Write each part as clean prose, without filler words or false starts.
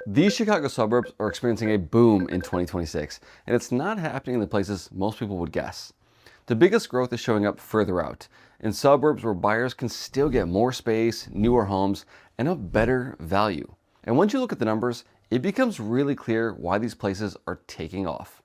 These Chicago suburbs are experiencing a boom in 2026, and it's not happening in the places most people would guess. The biggest growth is showing up further out, in suburbs where buyers can still get more space, newer homes, and a better value. And once you look at the numbers, it becomes really clear why these places are taking off.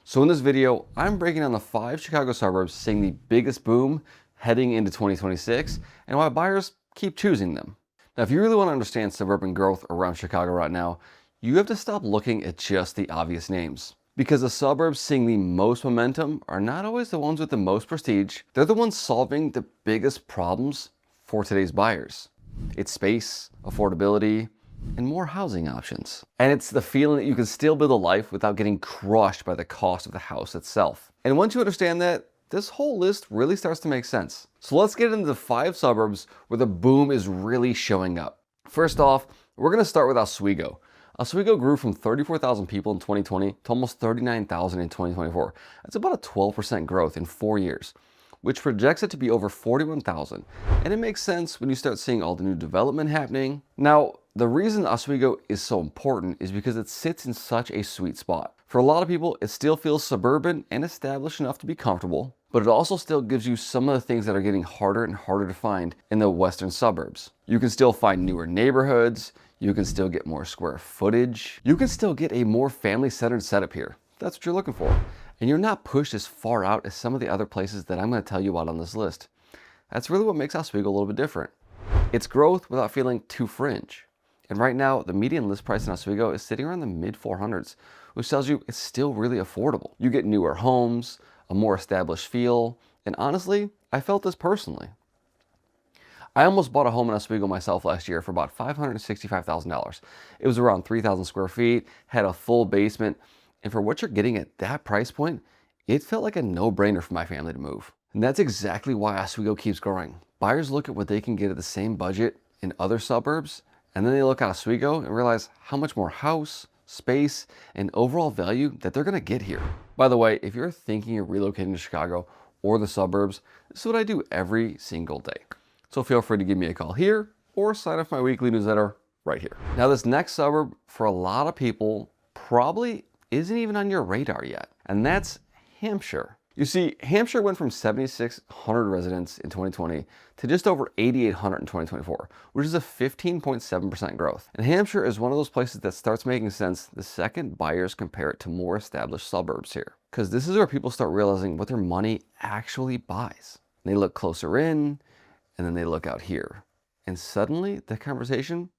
So in this video, I'm breaking down the 5 Chicago suburbs seeing the biggest boom heading into 2026 and why buyers keep choosing them. Now, if you really want to understand suburban growth around Chicago right now, you have to stop looking at just the obvious names. Because the suburbs seeing the most momentum are not always the ones with the most prestige. They're the ones solving the biggest problems for today's buyers. It's space, affordability, and more housing options. And it's the feeling that you can still build a life without getting crushed by the cost of the house itself. And once you understand that, this whole list really starts to make sense. So let's get into the 5 suburbs where the boom is really showing up. First off, we're going to start with Oswego. Oswego grew from 34,000 people in 2020 to almost 39,000 in 2024. That's about a 12% growth in 4 years, which projects it to be over 41,000. And it makes sense when you start seeing all the new development happening. Now, the reason Oswego is so important is because it sits in such a sweet spot. For a lot of people, it still feels suburban and established enough to be comfortable, but it also still gives you some of the things that are getting harder and harder to find in the western suburbs. You can still find newer neighborhoods, you can still get more square footage, you can still get a more family-centered setup here. That's what you're looking for. And you're not pushed as far out as some of the other places that I'm going to tell you about on this list. That's really what makes Oswego a little bit different. It's growth without feeling too fringe. And right now, the median list price in Oswego is sitting around the mid 400s, which tells you it's still really affordable. You get newer homes, a more established feel, and honestly, I felt this personally. I almost bought a home in Oswego myself last year for about $565,000. It was around 3,000 square feet, had a full basement, and for what you're getting at that price point, it felt like a no-brainer for my family to move. And that's exactly why Oswego keeps growing. Buyers look at what they can get at the same budget in other suburbs, and then they look at Oswego and realize how much more house, space, and overall value that they're gonna get here. By the way, if you're thinking of relocating to Chicago or the suburbs, this is what I do every single day. So feel free to give me a call here or sign up for my weekly newsletter right here. Now, this next suburb for a lot of people probably isn't even on your radar yet, and that's Hampshire. You see, Hampshire went from 7,600 residents in 2020 to just over 8,800 in 2024, which is a 15.7% growth. And Hampshire is one of those places that starts making sense the second buyers compare it to more established suburbs here. Because this is where people start realizing what their money actually buys. They look closer in, and then they look out here. And suddenly, the conversation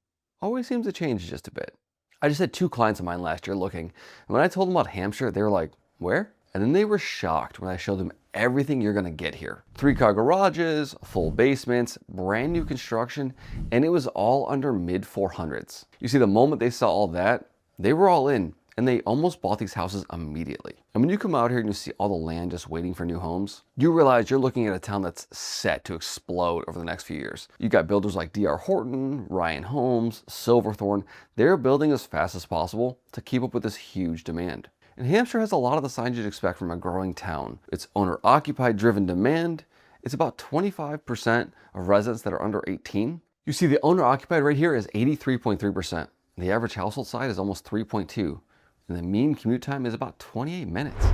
always seems to change just a bit. I just had 2 clients of mine last year looking, and when I told them about Hampshire, they were like, where? And then they were shocked when I showed them everything you're gonna get here. 3-car garages, full basements, brand new construction, and it was all under mid 400s. You see, the moment they saw all that, they were all in, and they almost bought these houses immediately. And when you come out here and you see all the land just waiting for new homes, you realize you're looking at a town that's set to explode over the next few years. You got builders like D.R. Horton, Ryan Homes, Silverthorne. They're building as fast as possible to keep up with this huge demand. And Hampshire has a lot of the signs you'd expect from a growing town. It's owner-occupied driven demand. It's about 25% of residents that are under 18. You see the owner-occupied rate here is 83.3%. The average household size is almost 3.2. And the mean commute time is about 28 minutes.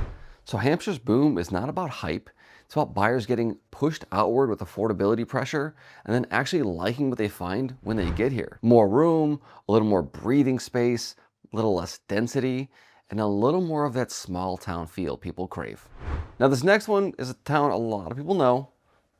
So Hampshire's boom is not about hype. It's about buyers getting pushed outward with affordability pressure and then actually liking what they find when they get here. More room, a little more breathing space, a little less density, and a little more of that small town feel people crave. Now, this next one is a town a lot of people know,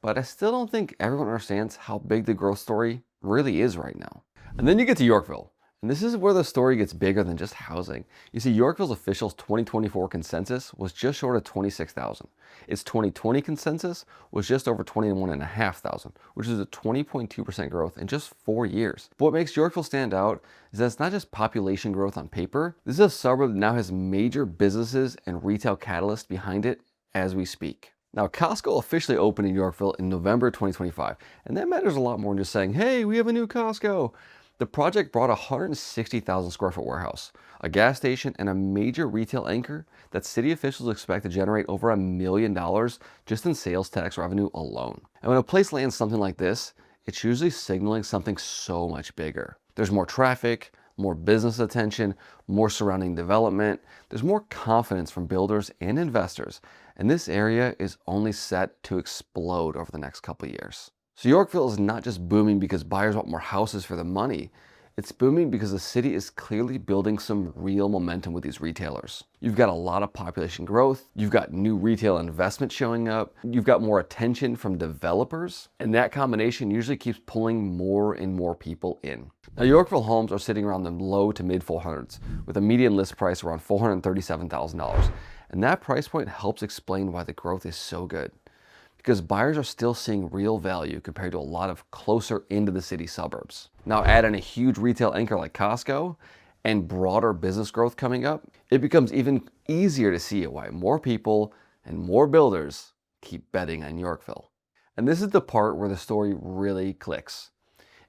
but I still don't think everyone understands how big the growth story really is right now. And then you get to Yorkville. And this is where the story gets bigger than just housing. You see, Yorkville's official 2024 consensus was just short of 26,000. Its 2020 consensus was just over 21,500, which is a 20.2% growth in just 4 years. But what makes Yorkville stand out is that it's not just population growth on paper. This is a suburb that now has major businesses and retail catalysts behind it as we speak. Now, Costco officially opened in Yorkville in November 2025, and that matters a lot more than just saying, hey, we have a new Costco. The project brought a 160,000 square foot warehouse, a gas station, and a major retail anchor that city officials expect to generate over $1 million just in sales tax revenue alone. And when a place lands something like this, it's usually signaling something so much bigger. There's more traffic, more business attention, more surrounding development. There's more confidence from builders and investors, and this area is only set to explode over the next couple of years. So Yorkville is not just booming because buyers want more houses for the money. It's booming because the city is clearly building some real momentum with these retailers. You've got a lot of population growth, you've got new retail investment showing up, you've got more attention from developers, and that combination usually keeps pulling more and more people in. Now, Yorkville homes are sitting around the low to mid 400s, with a median list price around $437,000. And that price point helps explain why the growth is so good, because buyers are still seeing real value compared to a lot of closer into the city suburbs. Now add in a huge retail anchor like Costco and broader business growth coming up, it becomes even easier to see why more people and more builders keep betting on Yorkville. And this is the part where the story really clicks.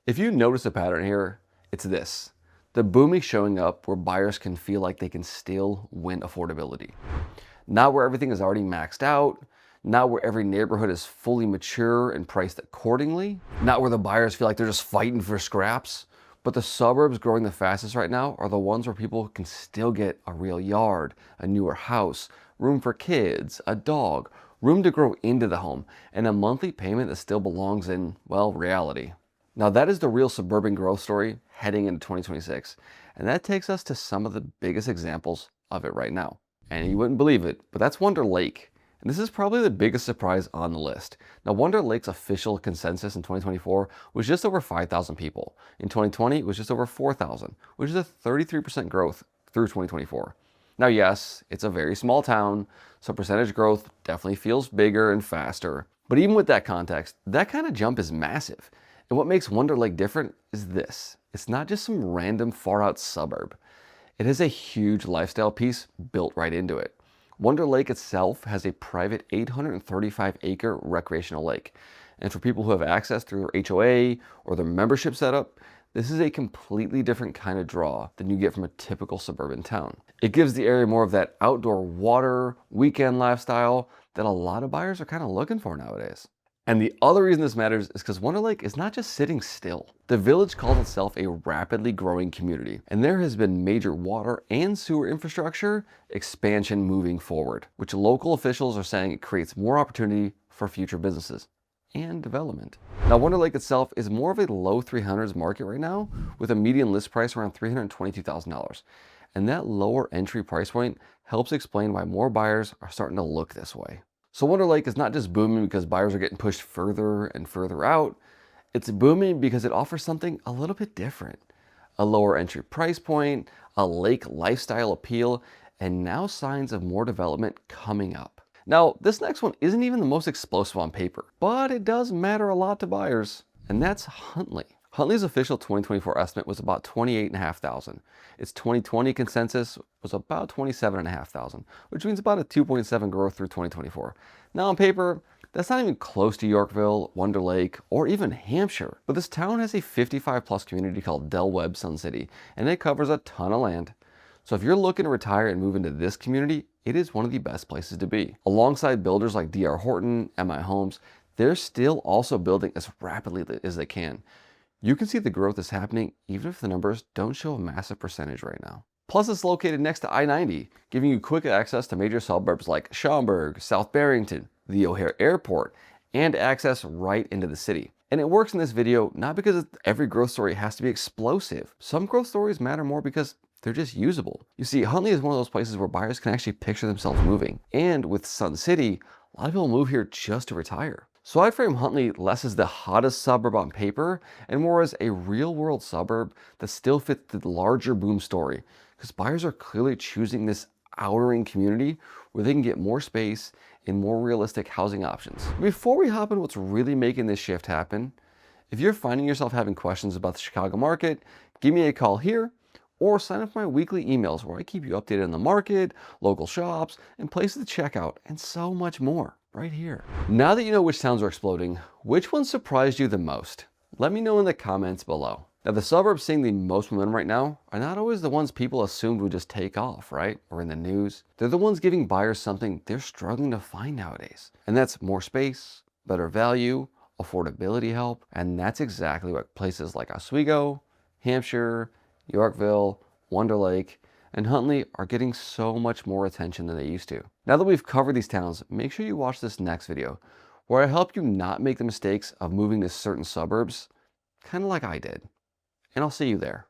If you notice a pattern here, it's this. The boom is showing up where buyers can feel like they can still win affordability. Not where everything is already maxed out, not where every neighborhood is fully mature and priced accordingly, not where the buyers feel like they're just fighting for scraps, but the suburbs growing the fastest right now are the ones where people can still get a real yard, a newer house, room for kids, a dog, room to grow into the home, and a monthly payment that still belongs in, well, reality. Now that is the real suburban growth story heading into 2026, and that takes us to some of the biggest examples of it right now. And you wouldn't believe it, but that's Wonder Lake. And this is probably the biggest surprise on the list. Now, Wonder Lake's official consensus in 2024 was just over 5,000 people. In 2020, it was just over 4,000, which is a 33% growth through 2024. Now, yes, it's a very small town, so percentage growth definitely feels bigger and faster. But even with that context, that kind of jump is massive. And what makes Wonder Lake different is this. It's not just some random far out suburb. It has a huge lifestyle piece built right into it. Wonder Lake itself has a private 835-acre recreational lake. And for people who have access through their HOA or their membership setup, this is a completely different kind of draw than you get from a typical suburban town. It gives the area more of that outdoor water, weekend lifestyle that a lot of buyers are kind of looking for nowadays. And the other reason this matters is because Wonder Lake is not just sitting still. The village calls itself a rapidly growing community, and there has been major water and sewer infrastructure expansion moving forward, which local officials are saying it creates more opportunity for future businesses and development. Now, Wonder Lake itself is more of a low 300s market right now, with a median list price around $322,000. And that lower entry price point helps explain why more buyers are starting to look this way. So Wonder Lake is not just booming because buyers are getting pushed further and further out. It's booming because it offers something a little bit different. A lower entry price point, a lake lifestyle appeal, and now signs of more development coming up. Now, this next one isn't even the most explosive on paper, but it does matter a lot to buyers, and that's Huntley. Huntley's official 2024 estimate was about 28,500. Its 2020 consensus was about 27,500, which means about a 2.7 growth through 2024. Now on paper, that's not even close to Yorkville, Wonder Lake, or even Hampshire. But this town has a 55+ community called Del Webb Sun City, and it covers a ton of land. So if you're looking to retire and move into this community, it is one of the best places to be. Alongside builders like D.R. Horton, M.I. Homes, they're still also building as rapidly as they can. You can see the growth is happening even if the numbers don't show a massive percentage right now. Plus, it's located next to I-90, giving you quick access to major suburbs like Schaumburg, South Barrington, the O'Hare Airport, and access right into the city. And it works in this video not because every growth story has to be explosive. Some growth stories matter more because they're just usable. You see, Huntley is one of those places where buyers can actually picture themselves moving. And with Sun City, a lot of people move here just to retire. So I frame Huntley less as the hottest suburb on paper and more as a real-world suburb that still fits the larger boom story, because buyers are clearly choosing this outer-ring community where they can get more space and more realistic housing options. Before we hop in what's really making this shift happen, if you're finding yourself having questions about the Chicago market, give me a call here or sign up for my weekly emails where I keep you updated on the market, local shops, and places to check out, and so much more. Right here. Now that you know which towns are exploding, which one surprised you the most? Let me know in the comments below. Now, the suburbs seeing the most momentum right now are not always the ones people assumed would just take off, right? Or in the news. They're the ones giving buyers something they're struggling to find nowadays. And that's more space, better value, affordability help. And that's exactly what places like Oswego, Hampshire, Yorkville, Wonder Lake, and Huntley are getting so much more attention than they used to. Now that we've covered these towns, make sure you watch this next video, where I help you not make the mistakes of moving to certain suburbs, kind of like I did. And I'll see you there.